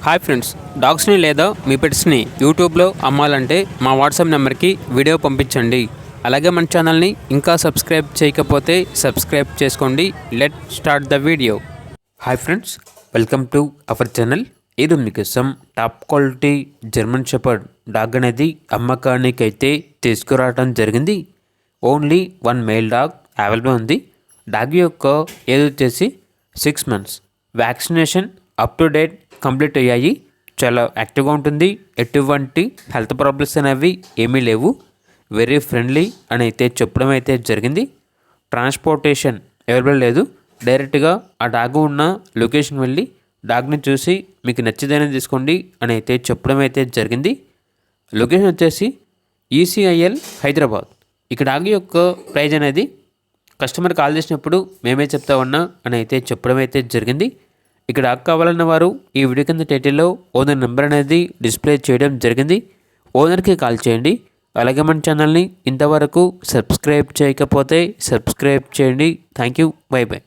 Hi friends, డాగ్స్ని లేదా మీ పెట్స్ని యూట్యూబ్లో అమ్మాలంటే మా వాట్సాప్ నెంబర్కి వీడియో పంపించండి. అలాగే మన ఛానల్ని ఇంకా సబ్స్క్రైబ్ చేయకపోతే సబ్స్క్రైబ్ చేసుకోండి. Let start the video. Hi friends, welcome to our channel. ఇది మీకోసం top quality German shepherd dog అనేది అమ్మకానికి అయితే తీసుకురావడం జరిగింది. ఓన్లీ 1 మేల్ డాగ్ అవైలబుల్ ఉంది. డాగ్ యొక్క ఏజ్ వచ్చేసి 6 months. Vaccination up to date complete అయ్యాయి. చాలా యాక్టివ్గా ఉంటుంది. ఎటువంటి హెల్త్ ప్రాబ్లమ్స్ అనేవి ఏమీ లేవు. వెరీ ఫ్రెండ్లీ అని అయితే చెప్పడం అయితే జరిగింది. ట్రాన్స్పోర్టేషన్ అవైలబుల్ లేదు. డైరెక్ట్గా ఆ డాగ్ ఉన్న లొకేషన్ వెళ్ళి డాగ్ని చూసి మీకు నచ్చితేనే తీసుకోండి అని అయితే చెప్పడం అయితే జరిగింది. లొకేషన్ వచ్చేసి ఈసీఐఎల్ హైదరాబాద్. ఇక డాగ్ యొక్క ప్రైజ్ అనేది కస్టమర్ కాల్ చేసినప్పుడు మేమే చెప్తా ఉన్నా అని అయితే చెప్పడం అయితే జరిగింది. ఇక్కడ డాగ్ కావాలన్న వారు ఈ వీడియో కింద టైటిల్లో ఓనర్ నెంబర్ అనేది డిస్ప్లే చేయడం జరిగింది. ఓనర్కి కాల్ చేయండి. అలాగే మన ఛానల్ని ఇంతవరకు సబ్స్క్రైబ్ చేయకపోతే సబ్స్క్రైబ్ చేయండి. Thank you. By by.